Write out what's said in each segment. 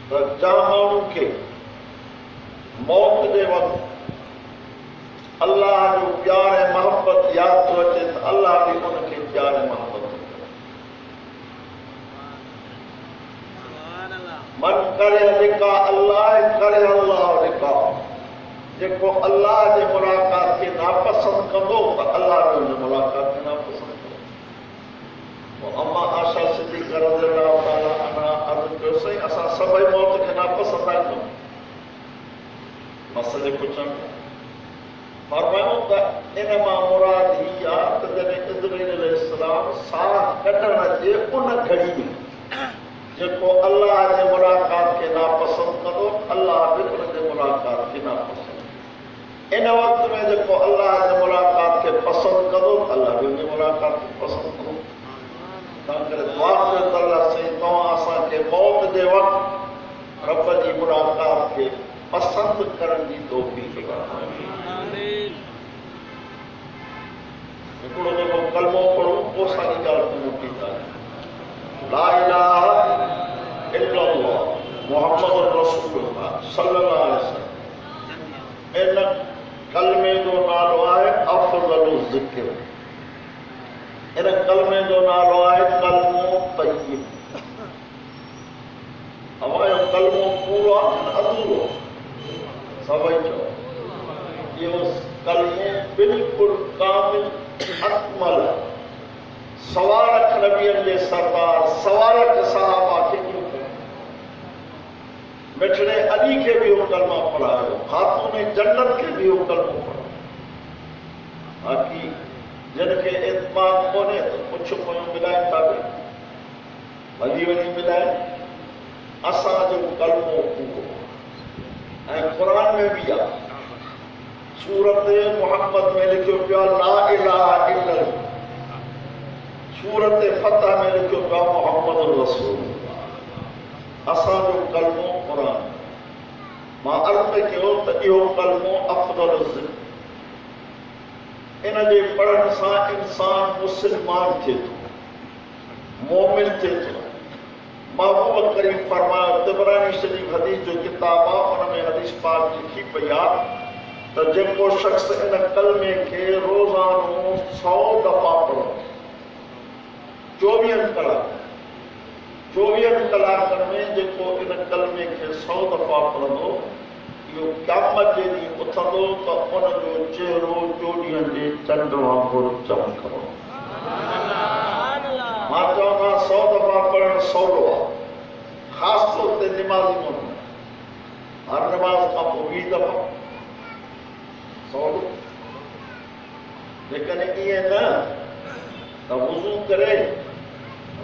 तो जा माण्हू खे मौत जे वक़्तु अल्लाह जो प्यार ऐं मोहब्बत यादि थो अचे त अल्लाह बि उनखे प्यार ऐं मोहब्बत थो करे। मन करे लिका अल्लाह करे अल्लाह लिका, जेको अल्लाह जे मुलाक़ात खे नापसंद कंदो त अल्लाह बि उन मुलाक़ात खे नापसंद कंदो। अम्मा आशा सिद्दीक़ रज़ियल्लाहु ताला अन्हा अर्ज़ु कयो, साईं असां सभई मौत खे नापसंद आहियूं। मसले पुछण फरमायो त इन मां मुराद ही आहे त जॾहिं इज़राईल अलैहिस्सलाम साह कढण जे उन घड़ी में जेको अल्लाह जे मुलाक़ात खे नापसंद कंदो अल्लाह बि उन जे मुलाक़ात खे नापसंद। इन वक़्त में जेको अल्लाह जे मुलाक़ात खे पसंदि कंदो अल्लाह बि उन मुलाक़ात खे पसंदि कंदो। तंहिं दुआ कयो त अल्लाह साईं तव्हां असांखे मौत जे वक़्तु रब जी मुलाक़ात खे पसंदि करण जी तौफ़ीक़ ॾियो। हिकिड़ो जेको कलमो पढ़ूं पोइ सारी ॻाल्हि ते मोटींदा ला इलाहा इल्लल्लाह मुहम्मद रसूलुल्लाह सल्लल्लाहु अलैहि वसल्लम। इन कलमे जो नालो आहे अफ़ज़लु ज़िक्र। इन कलमे जो नालो आहे कलमो तय्यब। हमारो कलमो पूरो आहे अधूरो सभई चओ इहो कलमो बिल्कुलु कामिल अकमल। सवा लख नबियनि जे सरदार सवा लख सहाबा खे मिठड़े अली खे बि इहो कलमा पढ़ायो, ख़ातून जन्नत खे बि इहो कलमो पढ़ायो। बाक़ी जिन खे एतमाद कोन्हे त कुझु पोयूं मिलाइनि था वञी मिलाइनि। असांजो कलमो पूरो ऐं क़ुर में बि आहे। सूरत मुहम्मद में लिखियो पियो आहे ला इलाहा इल्लल्लाह। सूरत फतह में लिखियो पियो आहे मुहम्मद रसूलुल्लाह। असांजो कलमो क़ुर। मां अर्ज़ कयो त इहो कलमो अफ़ज़ल ज़िक्र। इन जे पढ़ण सां इंसान मुस्लमान थिए थो, मोमिन थिए थो। महबूब करीम फरमायो, तिबरानी शरीफ हदीस जो किताब आहे, उन में हदीस पाक लिखी पई आहे त जेको शख़्स इन कलमे खे रोज़ानो 100 दफ़ा पढ़ो 24 कलाकनि में जेको इन कलमे खे 100 दफ़ा पढ़ंदो इहो क़यामत जे ॾींहुं उथंदो त उनजो चहिरो चोॾीहं जे चंड वांगुरु चमकंदो। मां चवंदो 100 दफ़ा पढ़णु सवलो आहे, ख़ासि तौर ते निमाज़ी माण्हू। हर निमाज़ खां पोइ 20 दफ़ा सवलो। लेकिन ईअं न त वुज़ू करे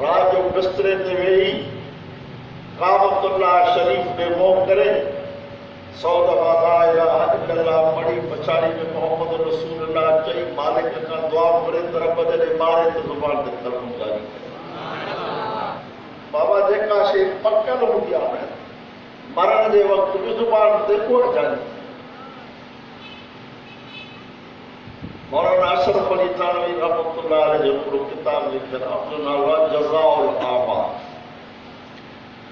रात जो बिस्तरे ते वेही काबतुल्लाह शरीफ में मुंहुं करे 100 दफ़ा ला इलाहा इल्लल्लाह पढ़ी पछाड़ी में मोहम्मद रसूलुल्लाह चई मालिक खां दुआ घुरे त रब जॾहिं मारे त ज़ुबान ते कलमो जारी करे। बाबा जेका शइ पकल हूंदी आहे मरण जे वक़्तु बि ज़ुबान ते कोन जारी। मौलाना अशरफ अली थानवी रहमतुल्लाह अलैह जो हिकिड़ो किताब लिखियलु आहे, उनजो नालो आहे जज़ाउल आमाल।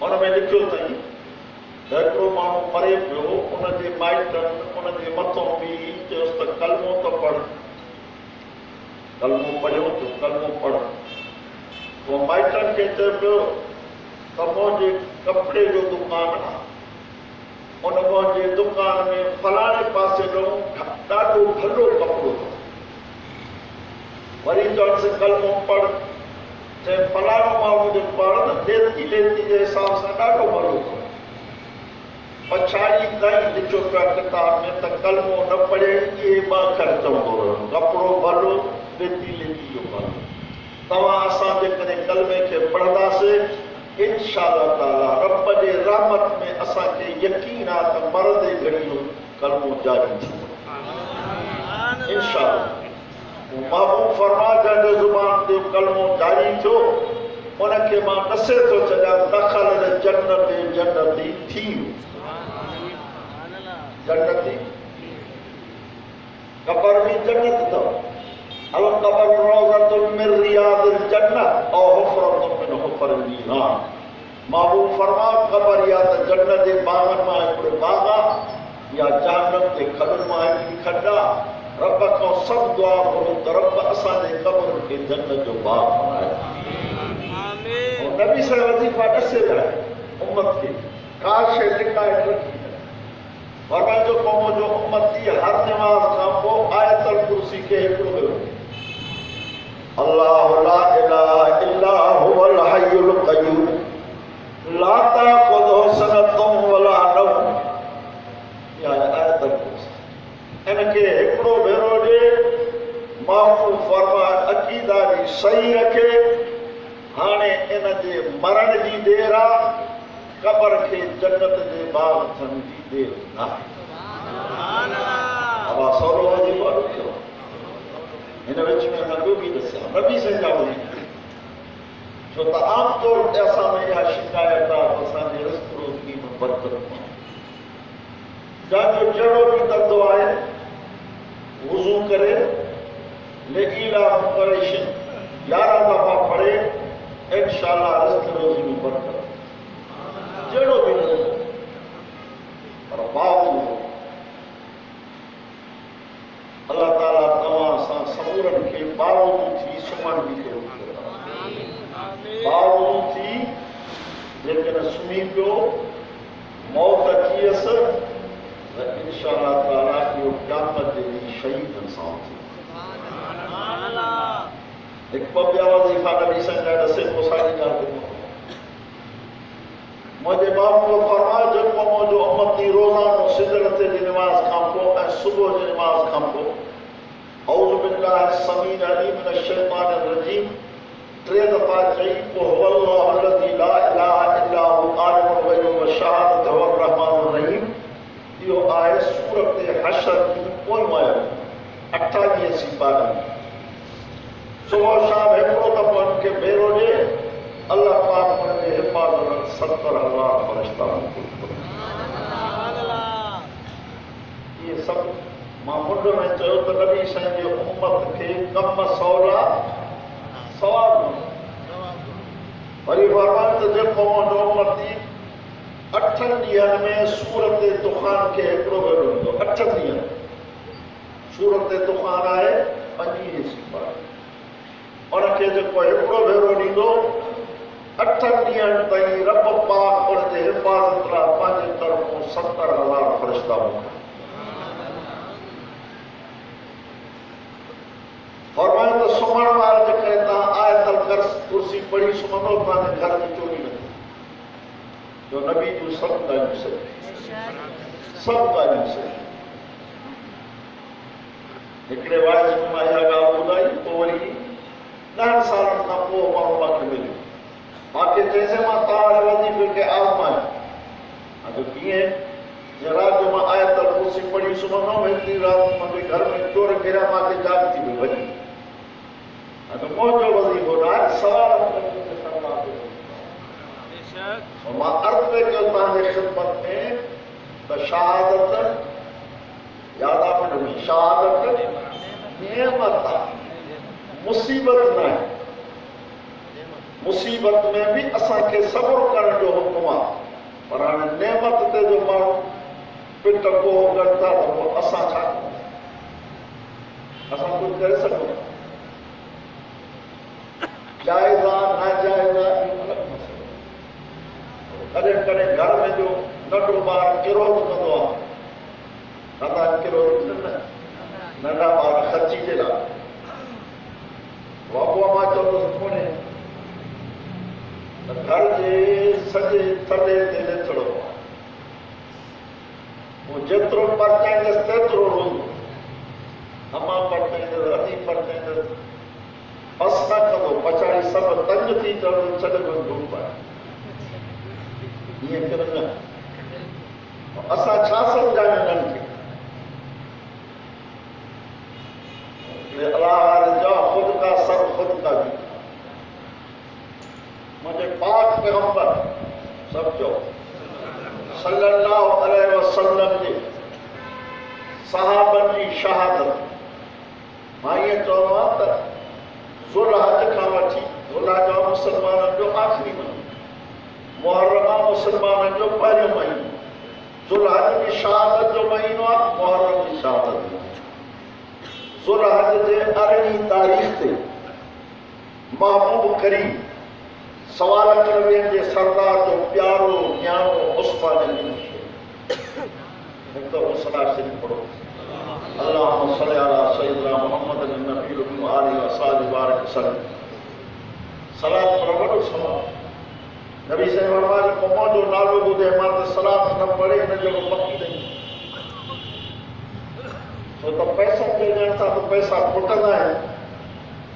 उन में लिखियो अथई हिकिड़ो माण्हू मरे पियो, उनजे माइटनि उनजे मथां बि चयोसि त कलमो त पढ़, कलमो पढ़ियो त कलमो पढ़। पोइ माइटनि खे चयो पियो त मुंहिंजे कपिड़े जो दुकानु आहे, उन मुंहिंजे दुकान में फलाणे पासे ॾाढो भलो कपिड़ो अथव। वरी चवणसि कलमो पढ़, चए फलाणो माण्हू जो पढ़ त लेती लेती जे हिसाब सां ॾाढो भलो अथव। पछाड़ी ताईं लिखियो पियो किताब में त कलमो न पढ़े इहे ॿ अखर चवंदो रहियो, कपिड़ो भलो लेती लेती जो भलो। तव्हां असां जेकॾहिं कलमे खे पढ़ंदासीं इंशाअल्लाह ताला रब जे रहमत में असांखे यकीन आहे त मरदे घड़ी जो कलमो जारी थींदो इंशाअल्लाह। महबूब फरमा जंहिंजो ज़ुबान ते कलमो जारी थियो उनखे मां ॾसे थो छॾियां दख़ल जन्नत जन्नती थी जन्नती। क़बर में जन्नत अथव। अल क़बर रौज़तुन मिन रियादिल जन्नह औ हुफ़रतुन मिन हुफ़रिल नीरान। महबूब फरमा ख़बर या त जन्नत जे बागन मां हिकिड़ो बाग आहे या जहन्नम जे खॾनि मां हिकिड़ी खॾ आहे। रब खां सभु दुआ घुरो त रब असांजे क़ब्र खे जन्नत जो बाग बणाए। ऐं नबी सां वज़ीफ़ा ॾसे विया उम्मत खे का शइ लिकाए रखी फरमाए जो क़ौम जो उम्मती हर नमाज़ खां पोइ आयतल कुर्सी खे हिकिड़ो कयो अल्लाहु ला इलाहा इल्ला हुवल हय्युल क़य्यूम ला ताख़ुज़ुहु सनतुन वला नौम। या आयतल कुर्सी इनखे हिकिड़ो भेरो ॾे महबूब फरमाए अक़ीदा जी सही रखे। हाणे इन जे मरण जी देर आहे क़ब्र खे जन्नत जे बाग थियण जी देर नाहे। अवा सवलो वज़ीफ़ो ॾुखियो हिन विच में असां ॿियो बि ॾिसिया नबी साईं जा वज़ीफ़ा छो त आमतौर ते असां में इहा शिकायत आहे त असांजे रिस्क रोज़गी में बरकत जंहिंजो जहिड़ो बि धंधो आहे वुज़ू करे लेकीला मुक़रशिन 11 दफ़ा पढ़े इंशाअल्लाह रिस्क रोज़ी में बरकत जहिड़ो बि धंधो पर बावजूद अल्लाह ताला तव्हां सां समूरनि खे बावजूद थी सुम्हण बि कयो बावजूद थी जेकॾहिं सुम्ही पियो मौत अची वियसि त इंशाअल्लाह ताला इहो क़यामत जे ॾींहुं शहीदनि सां थी। हिकु ॿ ॿिया वज़ीफ़ा नबी साईं जा ॾसे पोइ साॻी ॻाल्हि कंदो। मुंहिंजे महबूब फरमायो जेको मुंहिंजो उम्मती रोज़ानो सिजदे जी नमाज़ खां पोइ ऐं सुबुह जी नमाज़ खां पोइ औज़ु बिल्लाहि समीअ अलीम मिनश शैतानिर रजीम 3 दफ़ा चई पोइ हुवल्लाहु अल्लज़ी ला इलाहा इल्ला हु आलिमुल ग़ैबि व शहादत हुवर रहमानुर रहीम। इहो आहे सूरत हशर जी पोयों आयत 28 सिपाही। सुबुह शाम हिकिड़ो दफ़ो उनखे भेरो ॾे अल्लाह पाक उनजे हिफ़ाज़त 70,000 फ़रिश्ता मोकिलियो। इहे सभु मां मुंड में चयो त नबी साईं जी उम्मत खे कम सवला सवाब वरी फरमायो त जेको मुंहिंजो उम्मती 8 ॾींहंनि में सूरत दुखान खे हिकिड़ो भेरो ॾींदो 8 ॾींहं सूरत दुखान आहे 25 सिपाही उनखे जेको हिकिड़ो भेरो ॾींदो 8 ॾींहंनि ताईं रब पाक उनजे हिफ़ाज़त लाइ पंहिंजे तरफ़ां 70,000 फ़रिश्ता मोकिलिया। फरमायो त सुम्हण वारे जे करे तव्हां आयतल कुर्सी पढ़ी सुम्हंदो तव्हांजे घर जी चोरी न थी जो नबी जूं सभु ॻाल्हियूं सही हिकिड़े वाइस में मां इहा ॻाल्हि ॿुधाई पोइ वरी 10 सालनि खां पोइ माण्हू मूंखे मिलियो मूंखे चइसि मां तव्हां वज़ीफ़े खे आज़मायो अॼु कीअं जे राति जो मां आयतल कुर्सी पढ़ी सुम्हंदो हेतिरी राति मुंहिंजे घर में चोर घिरिया मूंखे जाग थी वई वञी अॼु मुंहिंजो वज़ीफ़ो न आहे सवाल मां अर्ज़ु कयो तव्हांजे ख़िदमत में त शहादत यादि आहे मन में शहादत नेमत आहे मुसीबत न आहे। मुसीबत में बि असांखे सब्र करण जो हुकुम आहे पर हाणे नेमत ते जो माण्हू पिट पोइ कनि था त पोइ असां छा कयूं असां कुझु करे सघूं जाइज़ आहे नाजाइज़ आहे कॾहिं कॾहिं घर में जो नंढो ॿार किरोध कंदो आहे कंदा किरोध नंढा ॿार ख़र्ची जे लाइ बाबूअ मां चवंदुसि कोन्हे त घर जे सॼे थले ते लेथड़ो आहे पोइ जेतिरो परचाईंदसि तेतिरो रोज़ अमा परचाईंदसि अधी परचाईंदसि बस न कंदो पछाड़ी सभु तंग थी चवंदो छॾियो धूप आहे ईअं किरंदा असां छा सम्झायूं हिननि खे अलाह जा ख़ुदि का सर ख़ुदि का भी मुंहिंजे पाक पैगंबर सभु चओ सल्लल्लाहु अलैहि वसल्लम जे सहाबनि जी शहादत मां ईअं चवंदो आहे त ज़ुल्हज खां वठी ज़ुल्हज मुसलमाननि जो आख़िरी महीनो मुहर्रमा मुसलमान जो पहले महीनो, जुलहज की शहादत जो महीनो आहे मुहर्रम की शहादत जो। जुलहज जे 18 तारीख़ ते महबूब करीम सवाल करण जे सरदार जो प्यारो न्याणो उस्मान बिन हिकु सलाह शरीफ पढ़ो। अल्लाहुम्मा सल्ली अला सय्यिदिना मुहम्मद नबी व आलिहि व सहाबिहि बारिक वसल्लम। सलात पर वॾो सवाल। नबी साईं फरमायो को मुंहिंजो नालो ॿुधे मां त सलात न पढ़े हिन जो पकी ॾेई। छो त पैसा ॾियण सां त पैसा खुटंदा आहिनि।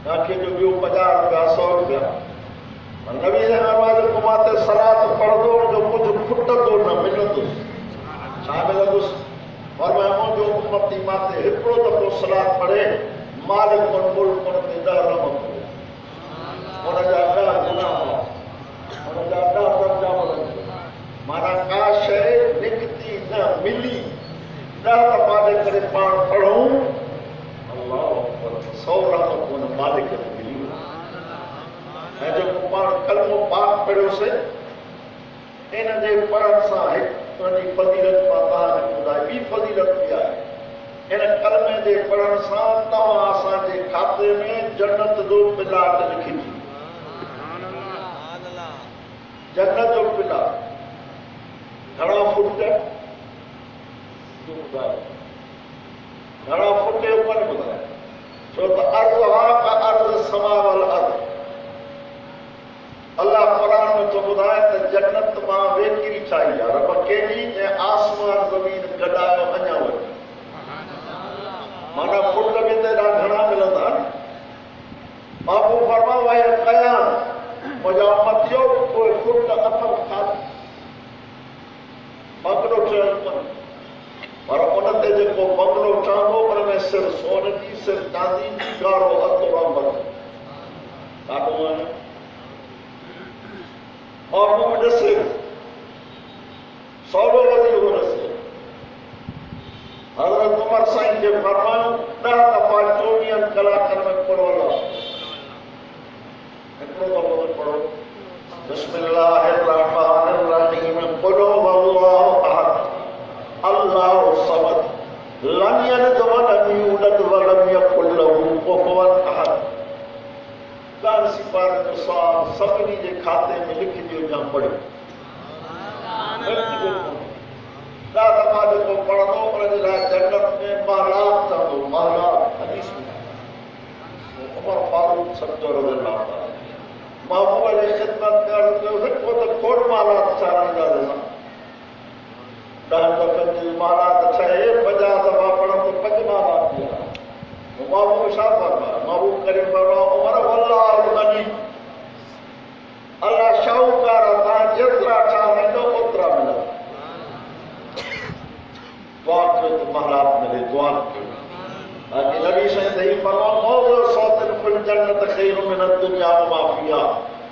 तव्हांखे जो ॿियो 50 रुपया 100 रुपया नबी साईं फरमायो को मां ते सलात पढ़ंदो जो कुझु खुटंदो न मिलंदो। छा मिलंदुसि? फरमायो मुंहिंजो उम्मती मां ते हिकिड़ो दफ़ो सलात पढ़े मालिक मुल्क ते 10 रहमत हुनजा 10 गुनाह हुनजा 10 दर्जा मिलंदा। माना का शइ निकिती न मिली 10 दफ़ा जे करे पाण पढ़ूं अल्लाह अकबर 100 रहमत हुन मालिक खे मिली। ऐं जेको पाण कलमो पाक पढ़ियोसीं इन जे पढ़ण सां हिकड़ी फज़ीलत मां तव्हांखे ॿुधाई। ॿी फज़ीलत बि आहे। इन कलमे जे पढ़ण सां तव्हां असांजे खाते में जन्नत जो प्लाट लिखिजी। जन्नत जो प्लाट घणा फुट घणा फुट जो कोन ॿुधाए। छो त अर्ज़ का अर्ज़ समा वल अर्ज़। अल्लाह क़ुरान में तो ॿुधाए त जन्नत मां वेकिरी ठाही आहे रब केॾी ऐं आसमान ज़मीन गॾायो अञा वरी। माना फुट बि त एॾा घणा मिलंदा। बाबू फरमायो आहे कयां मुंहिंजा उम्मतियो कोई फुट अथव खाली बंगलो चयो कोन। पर उन ते जेको बंगलो ठहंदो उन में सिर सोन जी सिर चांदी जी ॻाढ़ो अतो अंबर ॾाढो आहे। महबूब ॾिसे सौलो वज़ीर ॾिसे हज़रत उमर साईं खे फरमायो 10 दफ़ा 24 कलाकनि में पढ़ो। हिकिड़ो दफ़ो पढ़ो बिस्मिल्लाहिर रहमानिर रहीम क़ुल हुवल्लाहु अहद अल्लाहु समद लम यलिद व लम यूलद व लम यकुल लहू कुफुवन अहद। कान सिपार जो साल सभिनी जे खाते में लिखी दियो जा पढ़ो। ॾह दफ़ा जेको पढ़ंदो उन जे लाइ जन्नत में महलात चवंदो। महलात हदीस में उमर फारूक सचो रज़ियल्लाहु ताला महबूब जी ख़िदमत करण जो हिकु त खोड़ महलात चाहींदा रहंदा। 10 दफ़े जी महलात ठहे 50 दफ़ा पढ़ंदो 5 महलात थी विया। महबूब छा फरमायो? महबूब करीम फरमायो उमर वल्लाहु गनी अल्लाह शाहूकार तव्हां जेतिरा चाहींदो ओतिरा मिलंदा। दुआ कयो त महलात मिले। दुआ कयो ताकि नबी साईं सही फरमायो मौज़ सौतन फिल जन्नत खैरु मिन दुनिया व मा फिहा।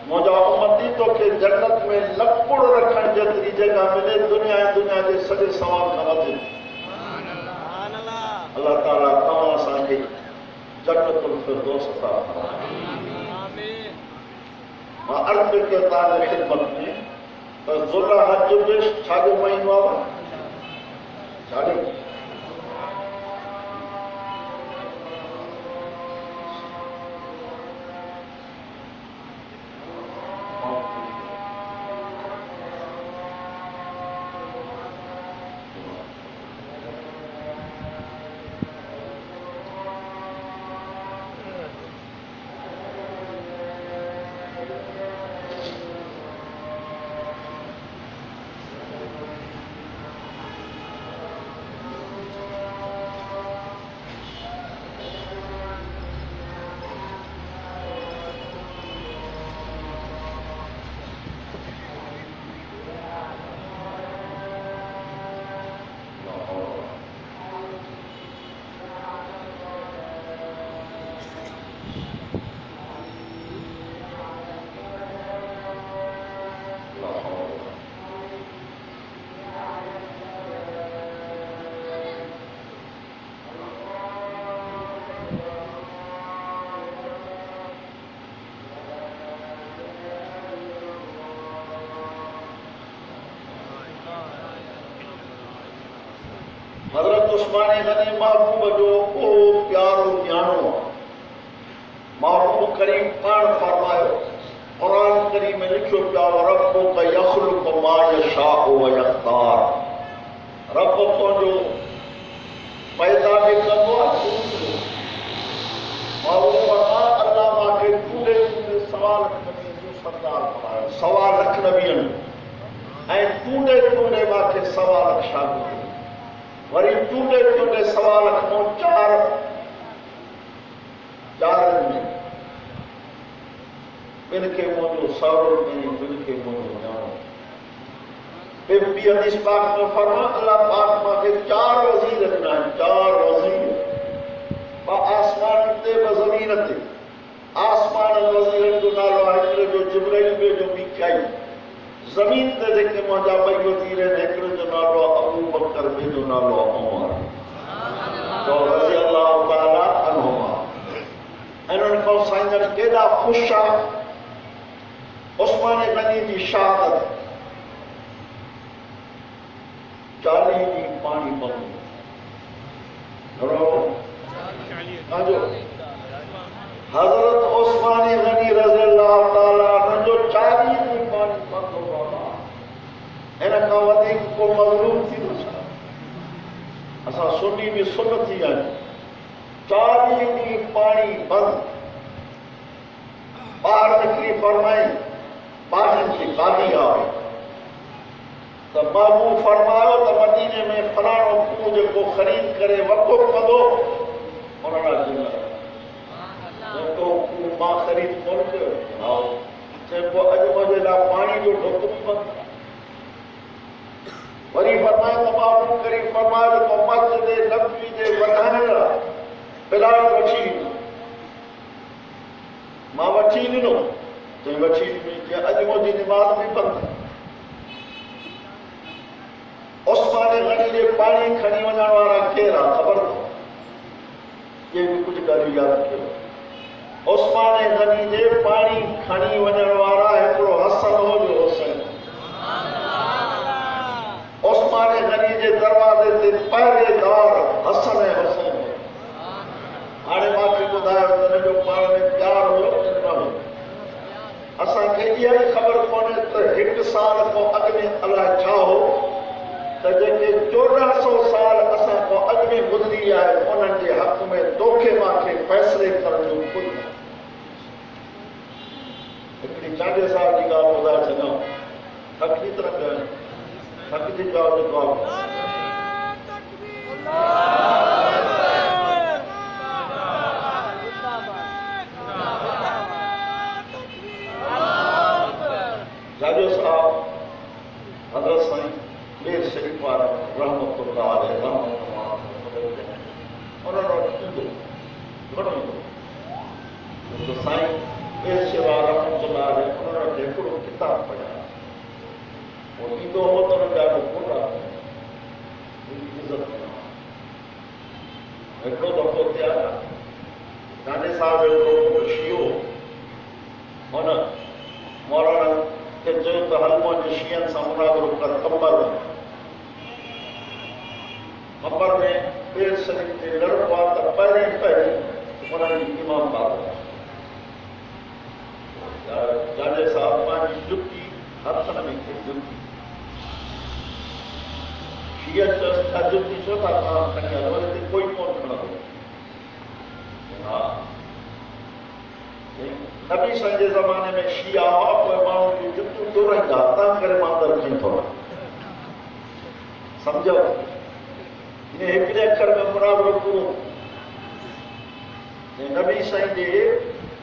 मुंहिंजा उम्मती तोखे जन्नत में लकुड़ रखण जेतिरी जॻह मिले दुनिया ऐं दुनिया जे सॼे सवाल खां वधीक। अल्लाह ताला तव्हां असांखे जन्नतुल फिरदौस अता फरमाए। मां अर्ज़ कयो तव्हांजे ख़िदमत में त ज़ुल्हज बि छाजो महीनो आहे? छाजो? हज़रत उस्मान गनी महबूब जो को प्यारो न्याणो महबूब करीम पाण फरमायो कुरान करीम में लिखियो पिया रब्बुका यख़्लुक़ु मा यशाउ व यख्तार रब तुंहिंजो पैदा भी कंदो आहे महबूब फरमा अल्लाह मूंखे चूंडे चूंडे सवाल नबी जो सरदार बणायो सवा लख नबियनि ऐं चूंडे चूंडे मूंखे सवा लख शागिर्द वरी चूंडे चूंडे सवा लख मूं चारनि में इनके मुझे सारों में इनके मुझे न्याणो ॿी हदीस पाक में फरमा अल्लाह पाक मूंखे चार वज़ीर ॾिना आहिनि चार वज़ीर आसमान ते व ज़मीन ते आसमान वज़ीरनि जो नालो आहे हिकिड़े जो जिब्राइल ॿिए जो मीकाईल ज़मीन ते जेके मुंहिंजा ॿई वज़ीर आहिनि हिकिड़े जो नालो अबू बकर ॿिए जो नालो उमर तो रज़ी अल्लाह ताला अन्हुमा इन्हनि खां साईं केॾा ख़ुशि आहे उस्मान गनी की शहादत 40 ॾींहं पानी बंद हज़रत उस्मान गनी रज़ी अल्लाह ताला अन्हु जो 40 ॾींहं पानी बंद हो इन खां वधीक को मज़लूम थी न छा असां सुन्नी भी सुन थी आहियूं 40 ॾींहं पानी बंद ॿाहिरि निकिरी फरमाई ॿारनि खे गाॾी आहे त महबूब फरमायो त मदीने में फलाणो कुओं जेको ख़रीद करे वक़ुफ़ कंदो उन्हनि जेको कुओं मां ख़रीद कोन कयो हा चइबो अॼु मुंहिंजे लाइ पाणी जो ढुक बि बंदि वरी फरमायो त महबूब करीम फरमायो त मस्जिद नबवी जे वधाइण लाइ बिलाल वठी ॾिनो मां वठी ॾिनो चई वठी ॾिनी जे अॼु मुंहिंजी निमाज़ बि बंदि उस्मान गनी जे पाणी खणी वञण वारा केरु आहे ख़बर अथव ये भी कुझु ॻाल्हियूं यादि कयो उस्मान गनी जे पाणी खणी वञण वारा हिकिड़ो हसन हो जो हुसैन उस्मान गनी जे दरवाज़े ते पहरेदार हसन ऐं हुसैन हाणे मूंखे ॿुधायो त हिन जो पाण में प्यारु हुयो न हुयो असांखे इहा बि ख़बर कोन्हे त 1 साल खां अॻु में अलाए छा हो त जेके 1400 साल असां खां अॻु में गुज़री आहे उन्हनि जे हक़ में तोखे मूंखे फ़ैसिले करण जो कुझु न हिकिड़ी चांडे साहिब जी ॻाल्हि ॿुधाए छॾियां थकिजी तरह कयो थकिजी पियो जेको जाजो साहब हज़रत साईं बेर शरीफ वारा रहमतुल्लाह अलैहि उन्होंने घणो ईंदो साईं बेर शेवा रहमतुल्लाह अलैहि उन्होंने हिकिड़ो किताब पढ़िया वो ईंदो हो त उन्हनि ॾाढो कोन इज़त हिकिड़ो दफ़ो थिया गांधी साहिब हिकिड़ो शियो हुन मौलाना के जो तो हलमो जो शियन सां मुनाज़रो कर कंबर में बेर शरीफ ते लड़को आहे त पहिरीं उन्हनि इमाम बाबा जाजे साहब पंहिंजी जुती हथनि में खे जुती शिया चयोसि था जुती छो था तव्हां खणी हलो हिते कोई कोन खणंदो हा नबी साईं जे ज़माने में शिया हुआ पोइ माण्हू जूं जुतियूं चोराईंदा तंहिं करे मां अंदरि खणी थो वञा सम्झो इन हिकिड़े अखर में मुनाज़रो पूरो नबी साईं जे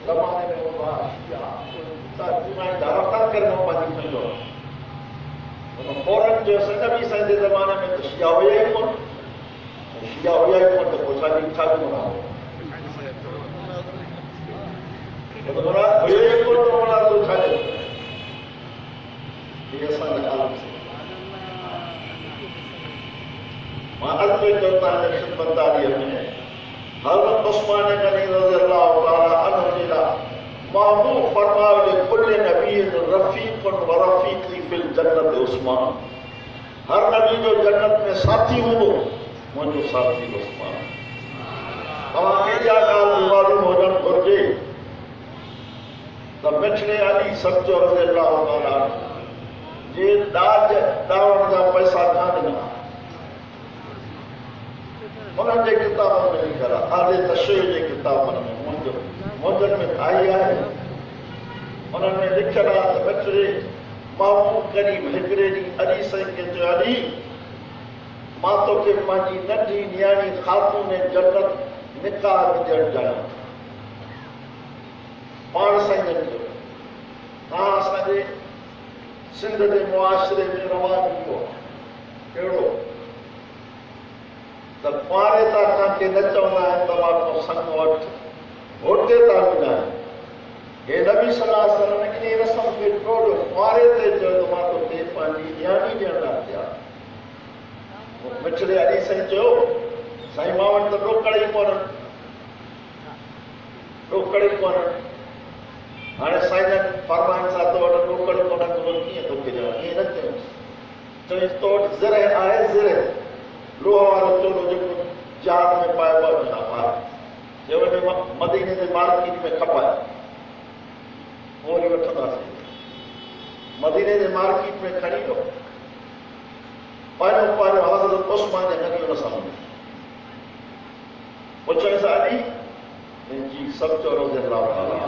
ज़माने में हुआ शिया चुनाईंदा तंहिं करे मां पंहिंजी खणी थो वञा फौरन जो नबी साईं जे ज़माने में त शिया हुया ई कोन शिया हुया ई कोन त पोइ छा मुनाज़रो हज़रत उस्मान गनी रज़ी अल्लाह ताला अन्हु जे लाइ महबूब फरमायो कुल नबीन रफ़ीक़ुन व रफ़ीक़ी फिल जन्नत उस्मान हर नबी जो जन्नत में साथी हूंदो मुझो साथी उस्मान तव्हांखे इहा ॻाल्हि मालूम हुजणु घुरिजे त मिठड़े अली सचो रज़ियल्लाहु ताला जे ॾाज ॾावण जा पैसा कान ॾिना उन्हनि जे किताबनि में लिखियल आहे आले तशरीह जे किताबनि में मुंहिंजनि में आई आहे उन्हनि में लिखियल आहे त मिठड़े मामू करीब हिकिड़े ॾींहुं अली साईं खे चयो अली मां तोखे पंहिंजी नंढी नियाणी ख़ातून जन्नत निकाह ॾियणु चाहियां पाण साईं चयो तव्हां असांजे सिंध जे मुआशिरे में रवाज इहो कहिड़ो त कुंवारे था कंहिंखे न चवंदा आहिनि त मां को संग वठि होटे था ॿुधाइनि हे नबी सल्लल्लाहु अलैहि वसल्लम इन रस्म खे टोड़ियो कुंवारे ते चयो त मां तोखे पंहिंजी नियाणी ॾियण लाइ तयारु मिठड़े अली साईं चयो साईं मां वटि त ॾोकड़ ई कोन्हनि हाणे साईं जन फरमाइनि सां तो वटि ॾोकड़ कोन्हनि त कीअं तोखे ॾियां ईअं न चयो चई तो वटि ज़िर आहे ज़िर लोह वारो चोलो जेको जहाज में पाइबो आहे आहे जे वञे मदीने जे मार्केट में खपाए पोइ वरी वठंदासीं मदीने जे मार्केट में खणी ॾियो पहिरियों हज़रत उस्मान जे नबी हुन सां पुछियोसि अली जी सभु चयो रज़ियल्लाहु ताला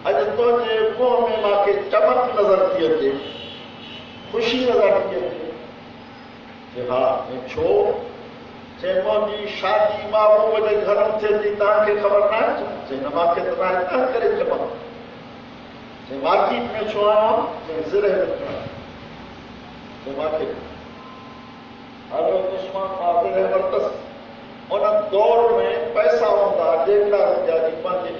अॼु तुंहिंजे मुंहं में मूंखे चमक नज़र थी अचे ख़ुशी नज़र थी अचे हा छो चई मुंहिंजी शादी महबूब जे घर में थिए थी तव्हांखे ख़बर न आहे चई न मूंखे त तव्हां करे चमक चई मार्केट में छो आयो चई ज़िर चई मूंखे हज़रत उस्मान फाज़िल वरतस उन दौर में पैसा हूंदा ॾेढ लाख रुपया जी पंहिंजे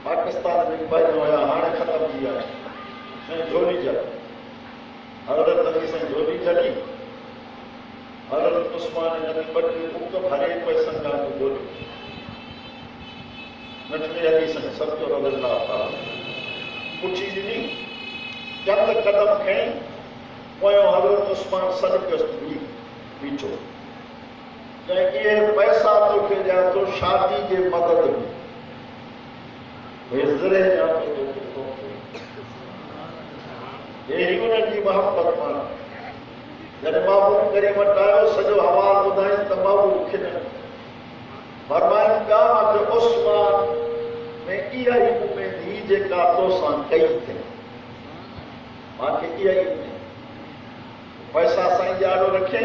पाकिस्तान में पहिरियों हुया हाणे ख़तम थी विया साईं झोली जल हज़रत अली साईं झोली जली हज़रत उस्मान नबी ॿ टे बुक भरे पैसनि खां झोली मिठड़े अली साईं सचो रज़ियल्लाहु ताला पुछी ॾिनी चंद कदम खणी पोयों हज़रत उस्मान सॾु कयोसि बीठो चई इहे पैसा तोखे ॾियां थो शादी जे मदद में अहिड़ी उन्हनि जी मोहबत माना जॾहिं महबूब करे वटि आयो सॼो हवाल ॿुधाईं त महबूब खिलनि फरमाइनि पिया मूंखे उस्मान में इहा ई उमेद हुई जेका तोसां कई थिए मूंखे इहा ई उमेद पैसा साईं ॾाढो रखे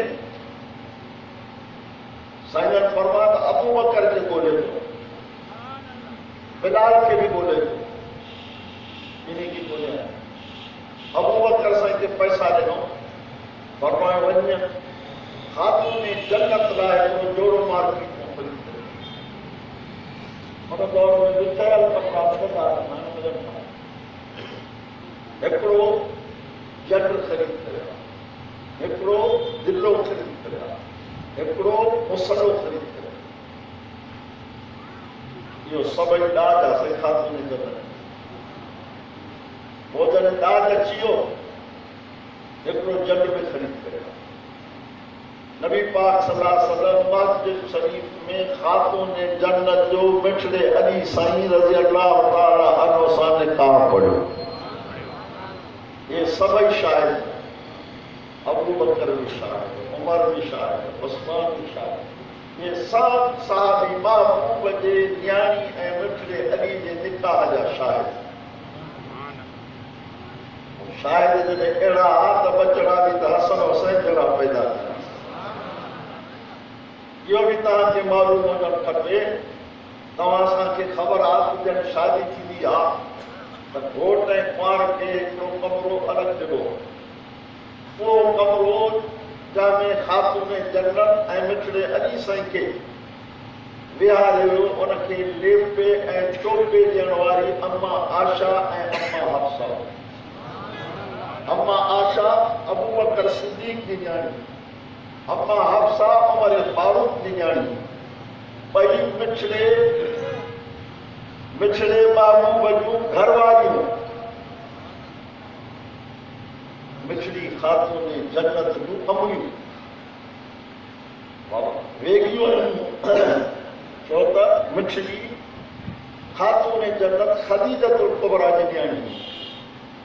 साईं जन फरमाया त अबू बकर खे ॻोल्हे थो बिलाल खे बि ॻोल्हे थो इन खे ॻोल्हे अबू बकर साईं खे पैसा ॾिनो फरमायो वञ ख़ातून जन्नत लाइ हिकिड़ो जोड़ो मार्केट में ख़रीद हुन दौर में विछायल कपिड़ा मिलंदा हिकिड़ो जट ख़रीद करियो हिकिड़ो दिलो ख़रीद करियो हिकिड़ो मुसलो ख़रीद करियो इहो सभई ॾाज आहे साईं ख़ातून जन्नत पोइ जॾहिं ॾाज अची वियो हिकिड़ो जट में ख़रीद करियो नबी पाक सल्लल्लाहु अलैहि वसल्लम मस्जिद शरीफ में ख़ातून जन्नत जो मिठड़े अली साईं रज़ियल्लाहु ताला अन्हु सां निकाह पढ़ियो ये सभई शाहिद अबू बकर भी शाहिद उमर भी शाहिद उस्मान भी शाहिद ये सब साहबी महबूब जे न्याणी ऐं मिठड़े अली जे निकाह जा शाहिद शाहिद जॾहिं अहिड़ा त बचड़ा बि त हसन हुसैन जहिड़ा पैदा थिया इहो बि तव्हांखे मालूम हुजणु खपे तव्हां असांखे ख़बर आहे त जॾहिं शादी थींदी आहे त घोट ऐं कुंवार खे हिकिड़ो कमिरो अलॻि ॾिनो उहो कमिरो जंहिंमें ख़ातून जन्नत ऐं मिठड़े अली साईं खे विहारियो उनखे लेपे ऐं चोपे ॾियण वारी अम्मा आशा ऐं अम्मा हफ्सा अम्मा आशा अबू बकर सिद्दीक़ जी न्याणी अम्मा हफ्सा उमर फारूक जी न्याणी ॿई मिठड़े महबूब जूं घरवारियूं मिठड़ी ख़ातून जन्नत जूं अम्मियूं वेगियूं छो त मिठड़ी खातून जन्नत खदीजतुल कुबरा जी ॼाणी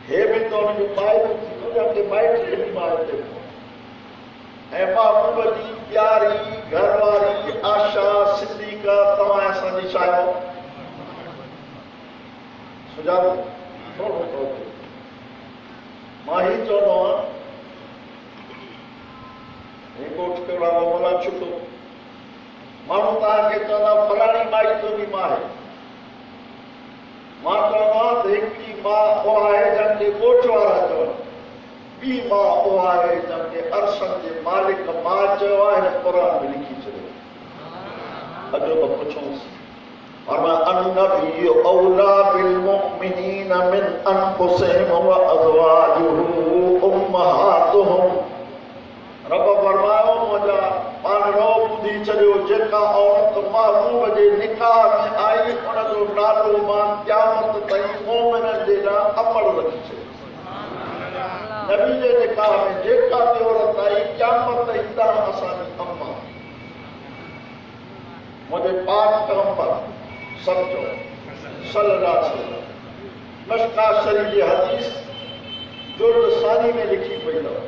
हे बि त हुनजो माइटु थींदो जंहिंखे माइट जी माउ ते ऐं महबूब जी प्यारी घरवारी आशा सिद्दीका तव्हां असांजी छा आहियो सुञाणो थोरो थोरो मां ही चवंदो आहियां ॻोठ कहिड़ा मोला छुटो माण्हू तव्हांखे चवंदा फलाणी माई तुंहिंजी माउ आहे मां चवंदो आहियां त हिकिड़ी माउ उहा आहे जंहिंखे ॻोठ वारा चवनि ॿी माउ उहा आहे जंहिंखे अरशनि जे मालिक मां चयो आहे हिन क़ुर में लिखी छॾियो अॼु त पुछूंसि النبي أولى بالمؤمنين من أنفسهم وأزواجه أمهاتهم रब फरमायो मुंहिंजा पाणो ॿुधी छॾियो जेका औरत महबूब जे निकाह में आई उनजो नालो मां क़यामत ताईं मोमिननि जे लाइ अमल रखी छॾियो नबी जे निकाह में जेका बि औरत आई क़यामत ताईं तव्हां असांजी अम्मा मुंहिंजे पाक पैगंबर सम्झो सल्लल्लाहु अलैहि वसल्लम मशका शरीफ जी हदीस जुल्द सानी में लिखी पई अथव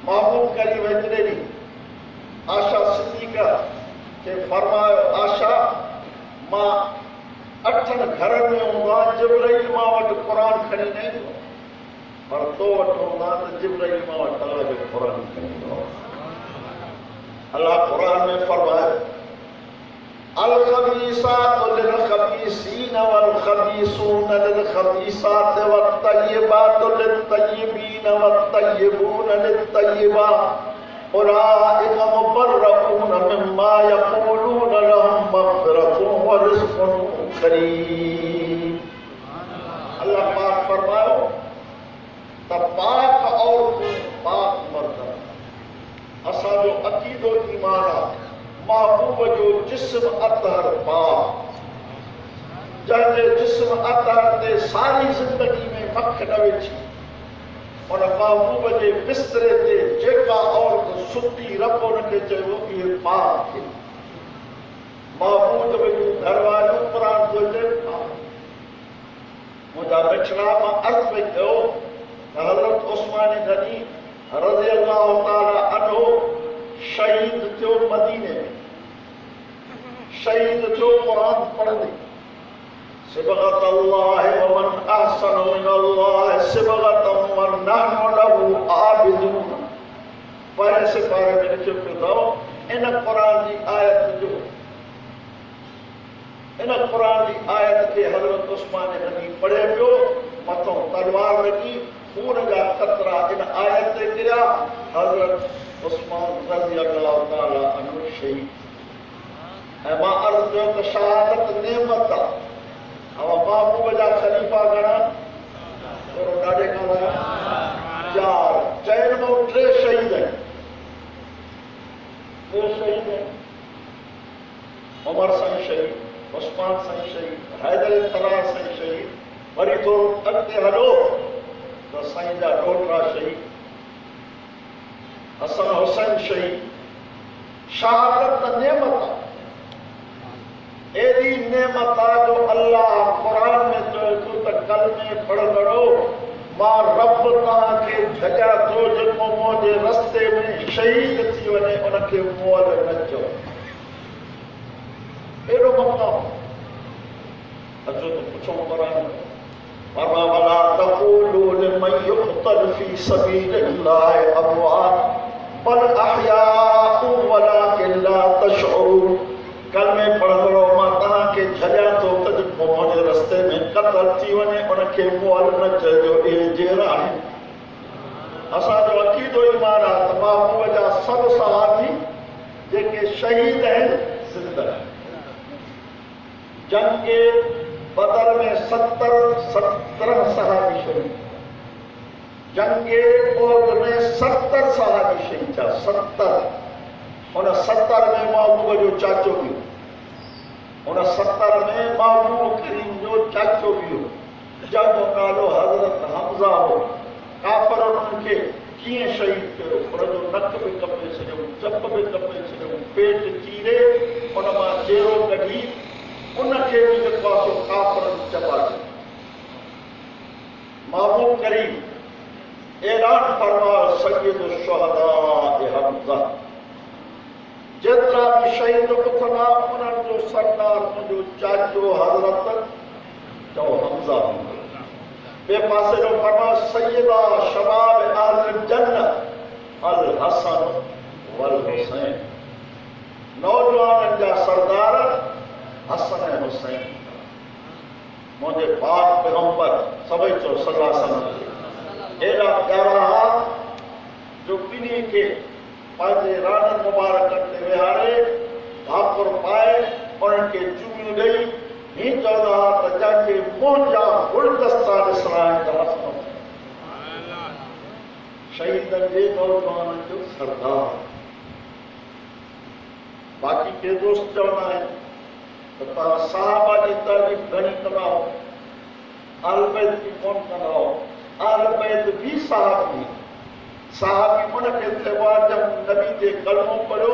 महबूब करीम हिकिड़े ॾींहुं आशा सिद्दीका खे फरमायो आशा मां 8 घरनि में हूंदो आहियां जिब्राईल मां वटि क़ुर खणी न ईंदो पर तो वटि हूंदो आहियां त जिब्राईल मां वटि अलाह जो क़ुर खणी ईंदो अलाह क़ुर में फरमायो الخبيثات للخبيثين والخبيثون للخبيثات والطيبات للطيبين والطيبون للطيبات أولئك مبرؤون مما يقولون لهم مغفرة ورزق كريم اللہ پاک فرماؤ پاک عورتوں پاک مرد اساں جو عقیدو ایمان महबूब जो जिस्म अतहर पाक जंहिंजे जिस्म अतहर ते सारी ज़िंदगी में मख न विझी उन महबूब जे बिस्तरे ते जेका औरत सुती रब उनखे चयो इहे पाक महबूब जूं घरवारियूं क़ुर थो चए मुंहिंजा मिठड़ा मां अर्ज़ु पई कयो त हज़रत उस्मान गनी रज़ी अल्लाह ताला अन्हु शहीद थियो मदीने में शहीद थियो क़ुर पढ़ंदे सिबगत अल्लाह व मन अहसन मिन अल्लाह सिबगतम व नहनु लहु आबिदून पर से पारे में लिखियो पियो इन क़ुर जी आयत जो इन क़ुर जी आयत के हज़रत उस्मान गनी पढ़े पियो मथों तलवार लगी खून जा कतरा इन आयत ते गिरिया हज़रत उस्मान रज़ी अल्लाह ताला अन्हु शहीद ऐं मां अर्ज़ु कयो त शहादत नेमत आहे महबूब जा ख़लीफ़ा घणा थोरो ॾाढे खां 4 चइनि मां 3 शहीद आहिनि 3 शहीद आहिनि उमर साईं शहीद उस्मान साईं शहीद हैदर तरार साईं शहीद वरी थोरो अॻिते हलो त साईं जा ॾोहिटा शहीद हसन हुसैन शहीद शहादत त नेमत आहे एॾी नेमत आहे जो अल्लाह क़ुर में चए थो त कलमे पढ़ंदड़ो मां रब तव्हांखे जॻह थो जेको मुंहिंजे रस्ते में शहीद थी वञे उनखे मुअल न चओ एॾो मक़ाम अचो त पुछूं क़ुर ولا تقولوا لمن يقتل في سبيل الله أموات بل أحياء ولكن لا تشعرون कल में पढ़ंदड़ो मां तव्हांखे झलिया थो त जेको मुंहिंजे रस्ते में क़तल थी वञे उनखे मुअल न चइजो इहे जेर आहिनि असांजो अक़ीदो ईमान आहे त महबूब जा सभु सहाबी जेके शहीद आहिनि ज़िंदा आहिनि जंग के बदर में 17 सहाबी शहीद जंगे ओद में 70 सहाबी शहीद थिया 70 उन 70 में महबूब जो चाचो भी उन 70 में महबूब करीम जो चाचो भी हो जंहिंजो नालो हज़रत हमज़ा हो काफ़िर उन्हनि खे कीअं शहीद कयो, उनजो नक बि कपे छॾियो, चप बि कपे छॾियो, पेट चीरे उन मां चेरो कढी उनखे बि जेको आहे सो काफ़रनि चपायो। महबूब करीम ऐलान फरमायो सय्यदु शुहदा हमज़ा, जेतिरा बि शहीद उथंदा उन्हनि जो सरदार मुंहिंजो चाचो हज़रत चओ हमज़ा हूंदो। ॿिए पासे जो फरमायो सय्यदा शबाब अहल जन्नत अल हसन वल हुसैन, नौजवाननि जा सरदार हसन ऐं हुसैन। मुंहिंजे पाक पैगंबर सभई चओ सल्लल्लाहु अलैहि वसल्लम एॾा प्यारा हुआ जो ॿिन्ही खे पंहिंजे राणनि मुबारकनि ते विहारे भाकुर पाए उन्हनि खे चुमियूं ॾेई हीअं चवंदा हुआ त जंहिंखे मुंहिंजा गुलदस्ता ॾिसणा आहिनि त हसन शहीदनि जे नौजवाननि जो सरदार। बाक़ी के दोस्त चवंदा आहिनि त तव्हां साहबा जी तारीफ़ घणी कंदा हो, अहल बैत जी कोन कंदा हो। अहल बैत बि साहबी, साहबी उनखे चइबो आहे जब नबी जे कलमो पढ़ियो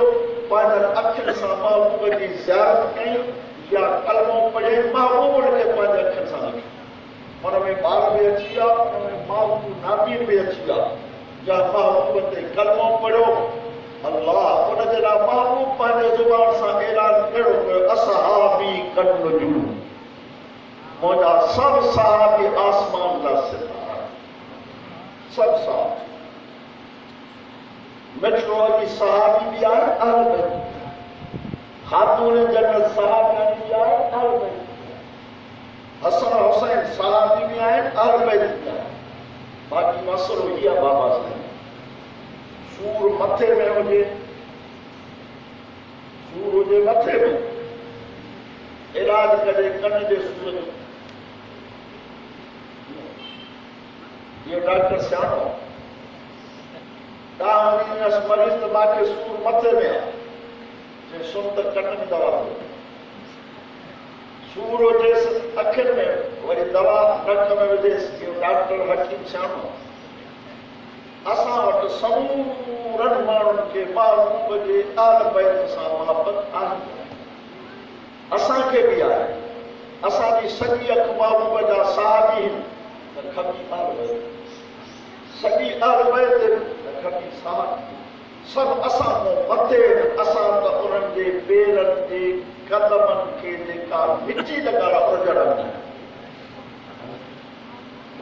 पंहिंजनि अखियुनि सां महबूब जी ज़ियारत कई या कलमो पढ़े महबूब उनखे पंहिंजे अखियुनि सां ॾिठो, हुन में ॿार बि अची विया, हुन में महबूब नाबीन बि अची विया। या महबूब ते कलमो पढ़ियो अल्लाह उनजे लाइ महबूब पंहिंजे ज़ुबान सां ऐलान कहिड़ो कयो असहाबी कन्नुजूं, मुंहिंजा सभु सहाबी आसमान जा सितारा, सभु सहाबी। मेट्रोलॉजी सहाबी भी आए अहल बैत, खातून जन्नत सहाबी भी आए अहल बैत, हसन हुसैन सहाबी भी आए अहल बैत भी आए। बाकी मसलो ही है बाबा साहब सूर मथे में हुजे, सूर हुजे मथे में, इलाज करे कन जे सूर जो, ये डॉक्टर सियाणो मरीज तो मांखे सूर मथे में आहे, सुन त कन में दवा दो, सूर हुजेसि अखियुनि में वरी दवा नक में विझेसि, डॉक्टर हकीम सियाणो। असां वटि समूरनि माण्हुनि खे महबूब जे अहल बैत सां मोहबत आहे, असांखे बि आहे। असांजी सॼी अखि महबूब जा साहबी आहिनि त खपी अहल बैत, सॼी अहल बैत खपी साहबी, सभु असां खां मथे। असां त उन्हनि जे पेरनि जे कदमनि खे जेका मिटी लॻाइण उजड़नि,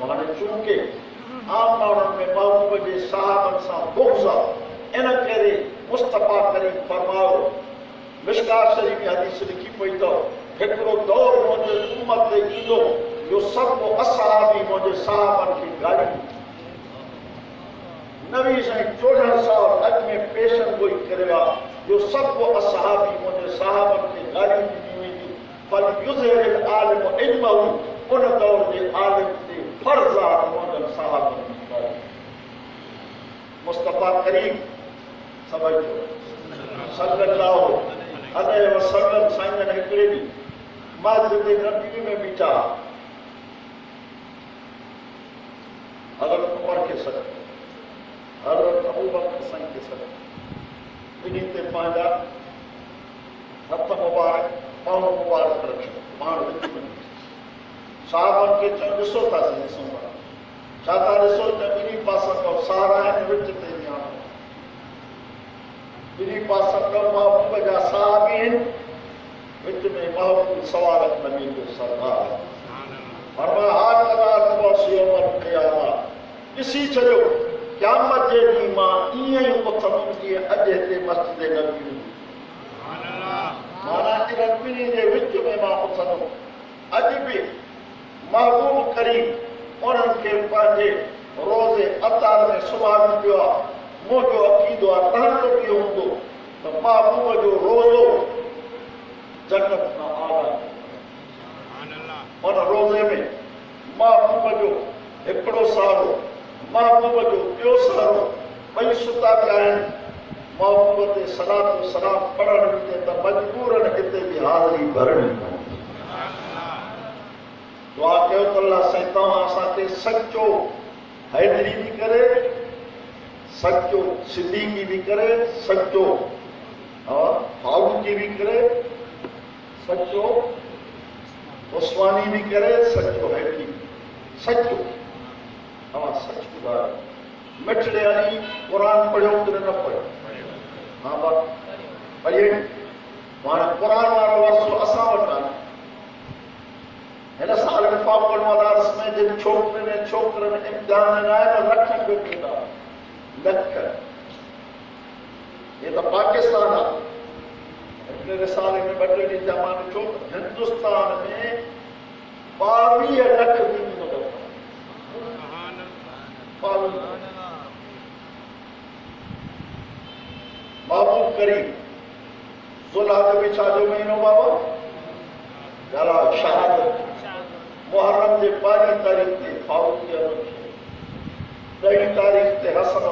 हाणे चूंकि आम माण्हुनि में महबूब जे साहबनि सां बुग़्ज़ आहे, इन करे मुस्तफ़ा करीम फरमायो, मिशकात शरीफ़ में हदीस लिखी पई अथव, हिकिड़ो दौर मुंहिंजे उम्मत ते ईंदो जो सभु असहाबी मुंहिंजे साहबनि खे गाॾी नबी साईं 14 साल अॻु में पेशन गोई करे विया जो सभु असहाबी मुंहिंजे साहबनि खे गाॾी ॾिनी वेंदी। फल युज़हिर आलिम इल्महु, उन दौर जे आलिम ते फर्ज़ आहे मुंहिंजनि साहबनि जी गाॾी। मुस्तफ़ा करीम सभई सल्लल्लाहु अलैहि वसल्लम साईं ने हिकिड़े ॾींहुं मस्जिद नबवी में बीठा, हज़रत उमर खे सॾ, हज़रत अबू बकर साईं खे सॾ, ॿिन्ही ते पंहिंजा हथ मुबारक पाउं मुबारक रखियो, पाण विच में साहबनि खे चयो ॾिसो था ॾिसूं था, छा था ॾिसो त ॿिन्ही पासनि खां सहारा आहिनि, विच ते ॼाणो, ॿिन्ही पासनि खां महबूब जा साहबी आहिनि, विच में महबूब सवालत नबी जो सरदार। ॾिसी छॾियो क़यामत जे ॾींहुं मां ईअं ई उथंदुमि जीअं अॼु हिते मस्जिद नबी हुई, माना इन्हनि ॿिन्ही जे विच में मां उथंदुमि। अॼु बि महबूब करीम उन्हनि खे पंहिंजे रोज़े अतार में सुभाणे पियो आहे। मुंहिंजो अक़ीदो आहे तव्हांजो बि हूंदो त महबूब जो रोज़ो जन्नत खां आला, उन रोज़े में महबूब जो हिकिड़ो सहारो, महबूब जो ॿियो सहारो, ॿई सुता पिया आहिनि। महबूब ते सलात सलाम पढ़ण विझे त मजबूरन हिते बि हाज़िरी भरणी पवंदी। दुआ कयो त अल्लाह साईं तव्हां असांखे सचो हैदरी बि करे सच्चो सिद्दीकी भी करे, सच्चो फारूकी भी करे, सच्चो उस्मानी भी करे, सच्चो हैकी सच्चो सच ॿुधायो। मिठड़े अली कुरान पढ़ियो कि न पढ़ियो? हाँ बात पढ़िए। हाणे कुरान वारो वर्सो असां वटि आहे। हिन साल निफ़ाक़ुल मदारिस में जिन छोकिरियुनि ऐं छोकिरनि इम्तिहान आया न लखनि जो किताब लख। ये तो पाकिस्तान आहे। हिकिड़े रिसाले में 2 ॾींहं जा मां ॾिठो हिंदुस्तान में 22 लख बीवी महबूब करीम ज़ुल्हज में छाजो महीनो बाबा जरा शहादत मुहर्रम जे 12 तारीख़ ते फारूक जी 10 तारीख़ ते हसन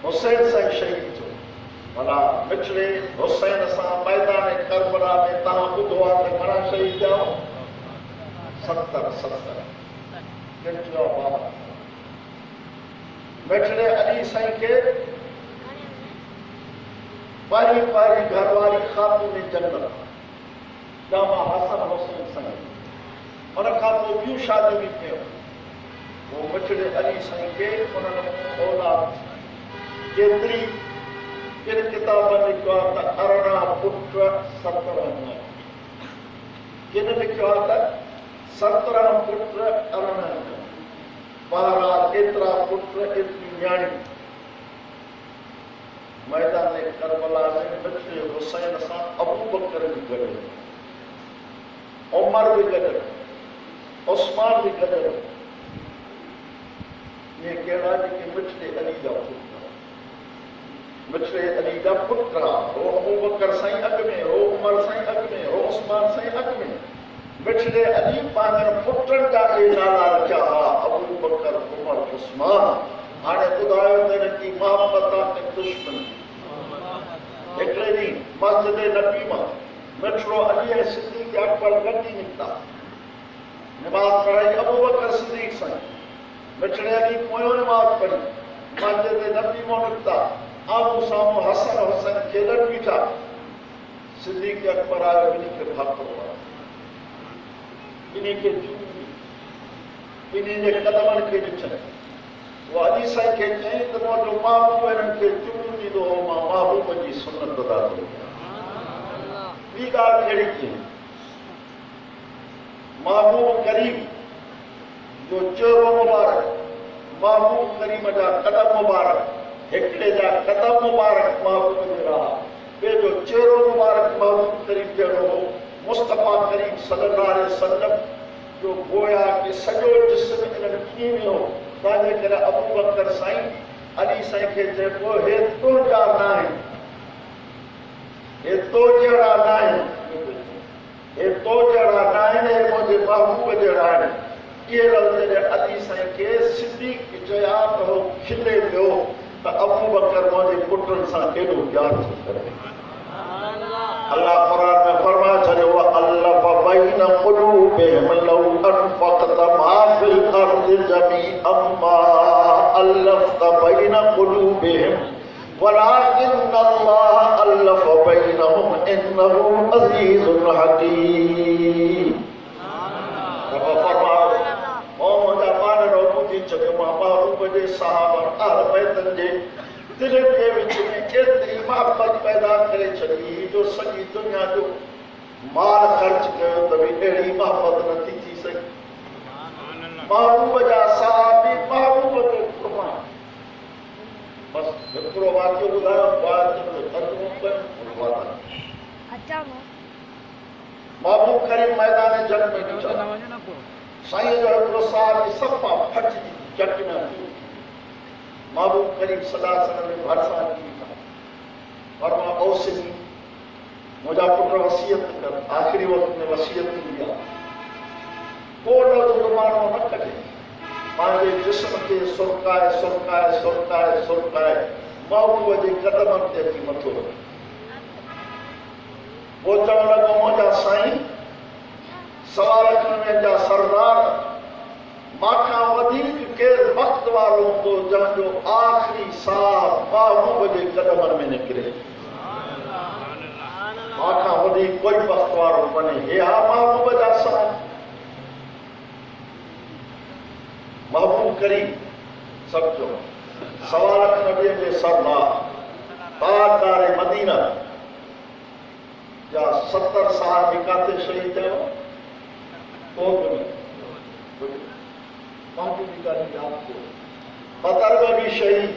हुसैन साईं शहीद थियो। भला मिठड़े हुसैन सां मैदान करबला में तव्हां ॿुधो आहे त घणा शहीद थिया? 70 केतिरा बाबा। मिठड़े अली साईं के पारी घरवारी खातून जन्नत जामा हसन हुसैन साईं। उन खां पोइ ॿियूं शादियूं बि कयूं। वो मिठड़े अली साईं के उन्हनि औलाद केतिरी किन किताब में लिखियो आहे त 18 पुट 17 न्याणी। किन लिखियो आहे त 17 पुट 18 न्याणी। बहरहाल एतिरा पुट एतिरी न्याणी। मैदान करबला में मिठड़े हुसैन सां अबू बकर भी गॾु, उमर भी गॾु, उस्मान भी गॾु। ये कहिड़ा जेके मिठड़े अली जा पुट, मिठड़े अली जा पुट हो अबू बकर साईं अॻ में, हो उमर साईं अॻ में, हो उस्मान साईं अॻ में। मिठड़े अली पंहिंजनि पुटनि जा के नाला रखिया हुआ अबू बकर उमर उस्मान। हाणे ॿुधायो त हिनजी मोहबत आहे कि दुश्मनी। हिकिड़े ॾींहुं मस्जिद नबी मां मिठड़ो अली ऐं सिद्दीक़ अकबर गॾु निकिता। नमाज़ पढ़ाई अबू बकर सिद्दीक़ साईं। मिठड़े अली पोयों नमाज़ पढ़ी मस्जिद नबी मां निकिता। आम्हूं साम्हूं हसन हुसैन खेॾनि बीठा। सिद्दीक़ अकबर आयो, ॿिन्ही खे भाको पढ़ो, ॿिन्ही खे चूमी, ॿिन्ही जे कदमनि खे ॾिठनि। वो अली साईं खे चयईं त मुंहिंजो महबूब हिननि खे चूम ॾींदो हो, मां महबूब जी सुनत अदा कयो। ॿी ॻाल्हि कहिड़ी चई? महबूब करीम जो चेहरो मुबारक, महबूब करीम जा कदम मुबारक, हिकिड़े जा कदम मुबारक महबूब जे रहा, ॿिए जो चेहरो मुबारक महबूब करीम जहिड़ो हो। मुस्तफ़ा करीम सल्लल्लाहु अलैहि वसल्लम जो गोया कि सॼो जिस्म इन्हनि कीअं वियो। तंहिंजे करे अबू बकर साईं अली साईं खे चइबो हे तो जा न आहिनि, हे तो जहिड़ा न आहिनि, हे तो जहिड़ा न आहिनि, हे मुंहिंजे महबूब जहिड़ा आहिनि। इहे लफ़्ज़ अली साईं खे सिद्दीक़ चया त हो खिले पियो त अबू बकर मुंहिंजे पुटनि सां केॾो प्यार थो करे। अल्लाह कुरान में फरमा छॾियो अल्लफ़ बैन क़ुलूबिहिम लौ अनफ़क़त मा फ़िल अर्ज़ि जमीअन मा अल्लफ़्त बैन क़ुलूबिहिम वलाकिन अल्लाह अल्लफ़ बैनहुम इन्नहु अज़ीज़ुन हकीम। फरमायो ओ मुंहिंजा पाण ॿुधी चङो मां महबूब जे सहाबा आल बैतनि जे दिल के विच में एतिरी मोहब्बत पैदा करे छॾी जो सॼी दुनिया जो माल ख़र्च कयो त बि अहिड़ी मोहब्बत नथी थी सघे। महबूब जा सहाबी महबूब ते क़ुर्बान। बस हिकिड़ो वाक़ियो ॿुधायो, महबूब करीम मैदान जंग में ॾिठा। साईं जो हिकिड़ो साहबी सफ़ा फटजी चटना थी। महबूब करीम सल्लल्लाहु अलैहि वसल्लम ने भरसा की फरमा औसनी मुझा पुट वसीयत कर। आखिरी वक्त में वसीयत की को लफ़्ज़ ज़ुबानों न कढे, पंहिंजे जिस्म खे सुरकाए सुरकाए सुरकाए सुरकाए महबूब जे कदमनि ते अची मथो रखे। वो चवण लॻो मुंहिंजा साईं सवा लखनि जा सरदार माखा वधीक के वक्त वालों को जंहिंजो आखिरी साह महबूब जे कदमनि में निकिरे माखा वधीक कोई वक्त वारो कोन्हे हे हा महबूब जा साह महबूब करीम समझो सवा लख नबी जे सरदार ताजदार मदीना या 70 साहब काथे शहीद थियो तो बाकी भी गाली आपको बदर में भी शहीद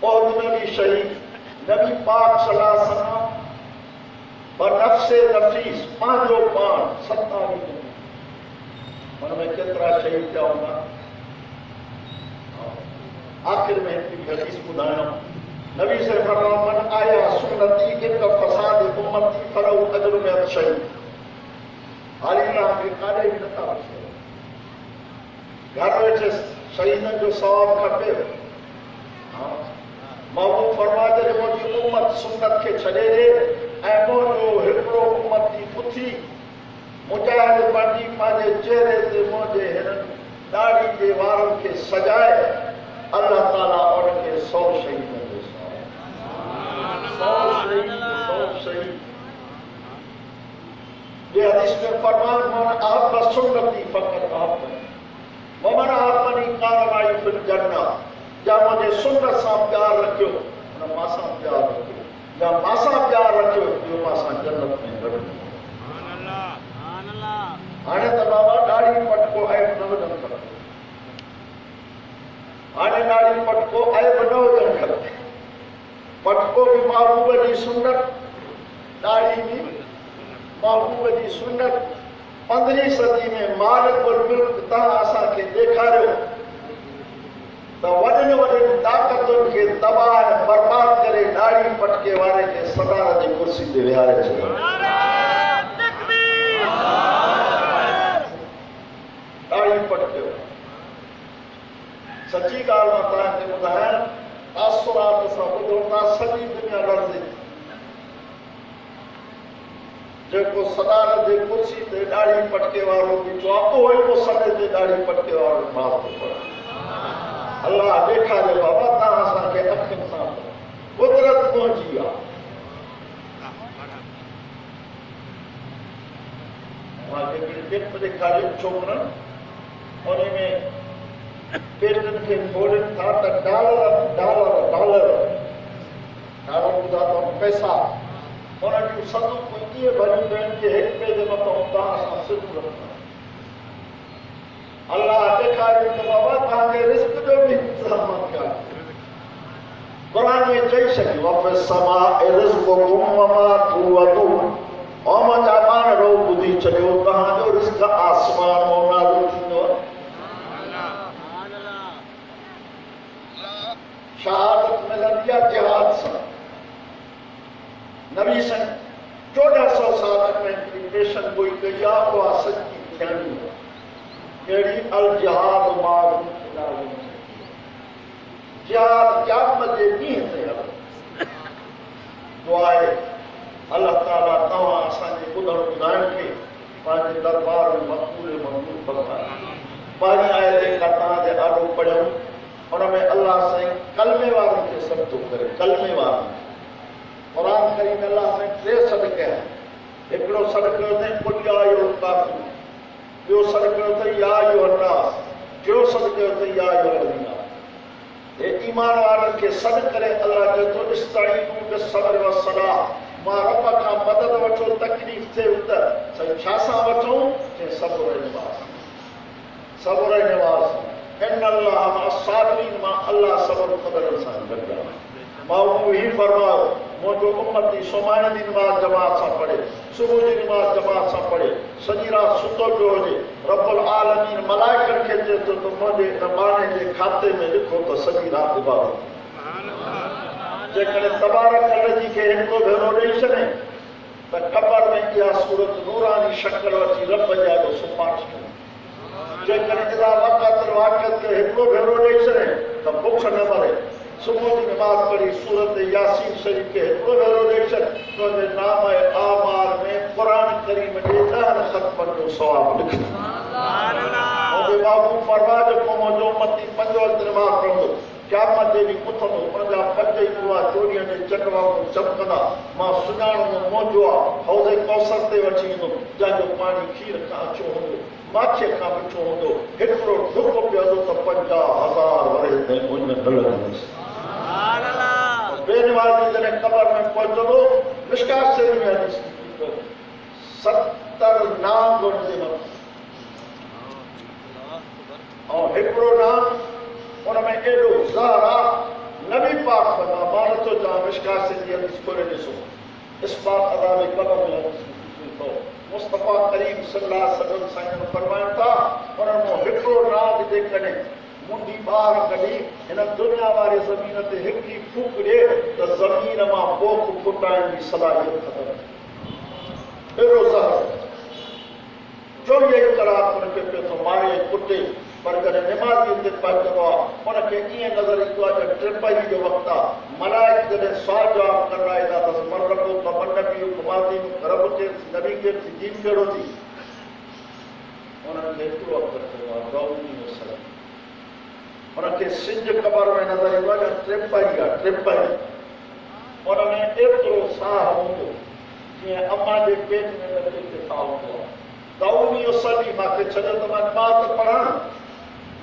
ओहद में भी शहीद नबी पाक सल्लल्लाहु अलैहि वसल्लम बनफ्से नफीस पांचो पान 27 मन में केतरा शहीद थिया हूंदा आखिर में एक हदीस बुधाया नबी से फरमाया मन आया सुन्नती के फसाद उम्मती फलहु अजर में शहीद हालिना के काले भी नता घर वेठे शहीदन जो सवाब खपे महबूब फरमाए थे मुंहिंजी उम्मत सुन्नत के छॾे ॾे ऐं मुंहिंजो हिकिड़ो उम्मती पुथी मुजाहिद बणिजी पंहिंजे चेहरे ते मुंहिंजे हिननि ॾाढ़ी जे वारनि खे सजाए अल्लाह ताला उनखे 100 शहीदनि जो सवाब 100 शहीद ये हदीस में फरमान मन आप सुन्नती फकत आप वमन आपनी कारवाई फिल जन्नत या मुझे सुन्नत सां प्यार रखियो न मासा प्यार रखियो या मासा प्यार रखियो जो मासा जन्नत में गॾु सुभान अल्लाह हाणे त बाबा ॾाढ़ी पटको ऐब न हुजणु खपे हाणे ॾाढ़ी पटको ऐब न हुजणु खपे पटको भी महबूब जी सुन्नत ॾाढ़ी भी महबूब जी सुन्नत 15वीं सदी में मालिक उल मुल्क तव्हां असांखे ॾेखारियो त वॾनि वॾनि ताक़तुनि खे तबाह ऐं बर्बाद करे ॾाढ़ी पटके वारे खे सदारत जी कुर्सी ते विहारे छॾियो ॾाढ़ी पटके सची ॻाल्हि मां तव्हांखे ॿुधायां तासुरात सां ॿुधो था सॼी दुनिया लड़ंदी जेको सदारत जी कुर्सी ते ॾाढ़ी पटके वारो बीठो आहे उहो ई सॾे ते ॾाढ़ी पटके वारो मां थो पढ़ां अल्लाह ॾेखारे बाबा तव्हां असांखे अखियुनि सां कुदरत मुंहिंजी आहे मां हिकिड़ी टिप ॾेखारियो छोकिरनि उन में पेटनि खे खोलनि था त डॉलर डॉलर डॉलर डॉलर ॿुधा अथव पैसा उन जूं सदूं ईअं भरियूं आहिनि कि हिक ॿिए जे मथां तव्हां सां सिर्फ़ रखंदा अल्लाह ॾेखारियो त बाबा तव्हांखे रिस्क जो बि इंतज़ाम कया क़ुरान में चई छॾियो वफ़ समाए रिज़्क़ुकुम वमा तुअदून ऐं मुंहिंजा माण्हू ॿुधी छॾियो तव्हांजो रिस्क आसमान मां नाज़िल थींदो शहादत मिलंदी आहे जिहाद सां नबी सन 1400 साल में हिकिड़ी पेशन गोई कई आहे उहा सची थियणी कहिड़ी अल जिहाद माल जिहाद क़यामत जे ॾींहं ते हलंदो दुआ आहे अल्लाह ताला तव्हां असांजे ॿुधण ॿुधाइण खे पंहिंजे दरबार में मक़बूल मंज़ूर फरमाए पहिरीं आयत खां तव्हांजे ॾाढो पढ़ियो उन में अल्लाह साईं कलमे वारनि खे सॾु थो करे कलमे वारनि क़ुरान करीम अल्लाह ने 3 सॾ कया हिकिड़ो सॾ कयो अथई कुल या अय्युहल काफ़िरून ॿियो सॾ कयो अथई या अय्युहन नास टियों सॾ कयो अथई या अय्युहल मुमिनून हे ईमान वारनि खे सॾ करे अल्लाह चए थो इस्तईनू बिस्सब्र वस्सलाह मां रब खां मदद वठो तकलीफ़ थिए त साईं छा सां वठूं चए सब्र ऐं निवाज़ सब्र ऐं निवाज़ इन अल्लाह मअस्साबिरीन मां अल्लाह सब्र क़दरनि सां गॾु आहे मां ही फरमायो मुंहिंजो उम्मती सुभाणे जी नमाज़ जमात सां पढ़े सुबुह जी नमाज़ जमात सां पढ़े सॼी राति सुतो पियो हुजे रब्बुल आलमीन मलाइकनि खे चए थो त मुंहिंजे ज़माने जे खाते में लिखो त सॼी राति इबादत जेकॾहिं तबारक जी खे हिकिड़ो भेरो ॾेई छॾे त ख़बर में इहा सूरत नूरानी शक्ल वठी रब जा जो सुपारिश कयूं जेकॾहिं इहा वक़्त वाक़िअत खे हिकिड़ो भेरो ॾेई छॾे त बुख न मरे सुबुह की नमाज पढ़ी सूरत यासीन शरीफ के हिकिड़ो भेरो ॾेई छॾ तुंहिंजे नाम आमार में क़ुरान करीम जे 10 ख़तमनि जो सवाब लिखंदो मुंहिंजे बाबू फरमा जो मुंहिंजो उम्मती पंज वक़्त नमाज़ पढ़ंदो क़यामत जे ॾींहुं उथंदो उन जा पंज ई दुआ चोरीअ जे चंड वांगुरु चमकंदा मां सुञाणंदो मुंहिंजो आहे हौज़े कौसर ते वठी ईंदुमि जंहिंजो पाणी खीर खां अछो हूंदो माखीअ खां मिठो हूंदो हिकिड़ो ढुक पियो त 50,000 वरे ताईं उन में न लॻंदुसि बेनवाज़ी जॾहिं क़बर में पहुचंदो मिशकात शरीफ़ में हदीस लिखी 70 नाम हुनजे मथां और हिकिड़ो नाम उन में एॾो ज़हर आहे नबी पाक फरमा मां नथो चवां मिशकात शरीफ़ जी हदीस खोले ॾिसो इस्बात अज़ाब क़बर में हदीस लिखी अथव मुस्तफ़ा करीम सल्लल्लाहु अलैहि वसल्लम साईं फरमाइनि था उन्हनि मां हिकिड़ो नाम जेकॾहिं मुंडी ॿार कढी हिन दुनिया वारे ज़मीन ते हिकिड़ी फूक ॾिए त ज़मीन मां पोख फुटाइण जी सलाहियत ख़तमु अहिड़ो ज़हर 24 कलाक हुनखे पियो थो मारे कुटे पर जॾहिं निमाज़ी ते पहुचंदो आहे उनखे ईअं नज़र ईंदो आहे त टिपई जो वक़्तु आहे मलाइक जॾहिं सुवाल जवाब करण ईंदा अथसि मन रखो कमन नबी कुमाती रब केरु नबी केरु थी दीन कहिड़ो थी उन्हनि खे हिकिड़ो अख़र चयो आहे दाऊदी वसलम उनखे सिंज क़बर में नज़र ईंदो आहे टिपई आहे टिपई उन में एतिरो साह हूंदो जीअं अम्मा जे पेट में बचे खे साह हूंदो आहे दाऊदी वसलम मूंखे छॾियो त मां नमाज़ पढ़ां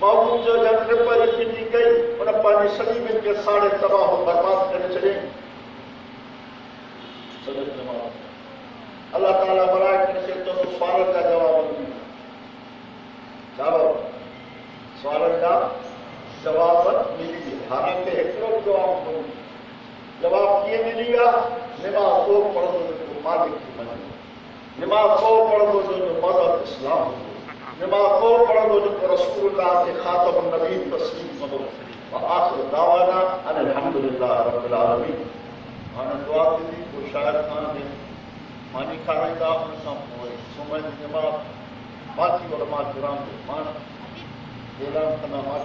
माऊद जो जब टिपई फिटी कई उन पंहिंजी सॼी मिल खे साड़े तबाह बर्बाद करे छॾियईं अल्लाह ताला मलाइकनि खे चयो सुवालनि जा जवाब ॾींदा छा सुवालनि जा जवाब मिली विया हालांकि हिकिड़ो बि जवाब कोन्हे जवाब कीअं मिली विया निमाज़ को पढ़ंदो जेको मालिक खे मञंदो निमाज़ को पढ़ंदो जो मदद इस्लाम हूंदो निमाज़ को पढ़ंदो जेको रसूलुल्लाह खे ख़ातमुन नबी तस्लीम कंदो आख़िर दावाना अनिल हम्दुलिल्लाह रब्बिल आलमीन हाणे दुआ थींदी को शायदि तव्हांखे मानी खाराईंदा उन खां पोइ सुम्हण जी निमाज़ बाक़ी उलमा किराम जो पाण ऐलान कंदा मां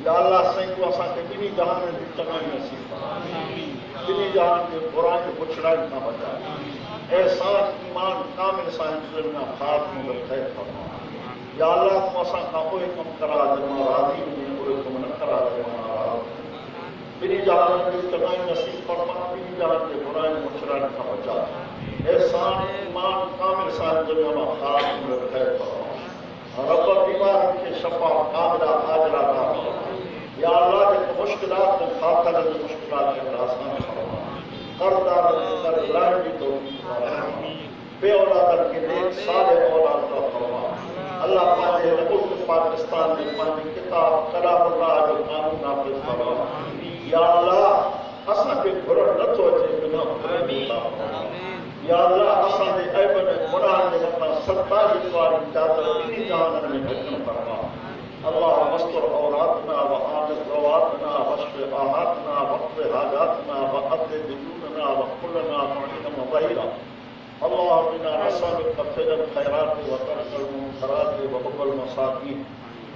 या अल्लाह साईं तूं असांखे ॿिन्ही जहान जी चङाई नसीब कर ॿिन्ही जहान जे बुराई पुछड़ाई खां बचाए एहसान ईमान कामिल सां दुनिया ख़ात्मो में ख़ैर फरमा या अल्लाह तूं असां खां उहे कमु करा जो मां राज़ी हुजे उहे कमु न करा जो मां नाराज़ ॿिन्ही जहान जी चङाई नसीब फरमा ॿिन्ही जहान जे बुराई पुछड़ाई खां बचाए एहसान ईमान कामिल सां दुनिया में ख़ात्मो में ख़ैर फरमा रब बीमारनि खे शफ़ा कामिला आजरा अता फरमा या अल्लाह जेको मुश्किलात में फाथल जी मुश्किलात खे आसान फरमा कर्ज़दारनि खे कर्ज़ लाइण जी तौफ़ीक़ फरमा बेऔलादनि खे नेक सालिह औलाद अता फरमा अल्लाह पंहिंजे हिन मुल्क पाकिस्तान में पंहिंजी किताब कलामुल्लाह जो क़ानून नाफ़िज़ फरमा या अल्लाह असांखे घुरण नथो अचे बिना घुरनि अता फरमा या अल्लाह असांजे ऐबनि गुनाहनि जे मथां 27 वारी चादर ॿिन्ही जहाननि में ढकण फरमा अल्लाह मस्तुर औरातना व आमिर रवातना वश्फ़ आहातना वक़्फ़ हाजातना व अद्द दुजूनना व कुलना मुइनम वहीरा अल्लाह बिना नसअलुक फ़िल ख़ैरात व तर्कल मुनकरात व हुब्बल मसाकीन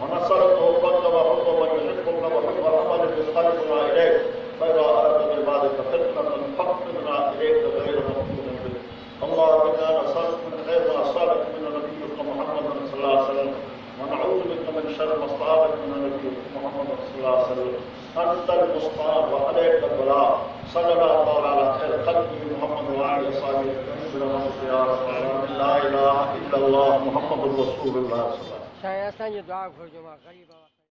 व नसअलुक हुब्बक व हुब्ब मन युहिब्बुक व हुब्बल अमल बिक़ल्बिना इलैक ग़ैर अरद इबादक फ़ितनतन फ़क़्फ़िरना इलैक ग़ैर मफ़्तून बिक अल्लाह बिना नसअलुक मिन ख़ैर मा असअलक मिन नबिय्यिक मुहम्मद सल्लल्लाहु अलैहि वसल्लम ونعوذ بك من شر ما استعاذك من نبيك محمد صلى الله عليه وسلم انت المستعان وعليك البلاء صلى الله تعالى على خير خلقه محمد وعلى اله وصحبه برحمتك يا رب العالمين لا اله الا الله محمد رسول الله صلى الله عليه وسلم شاید اصلا دعا فرجوا غریبا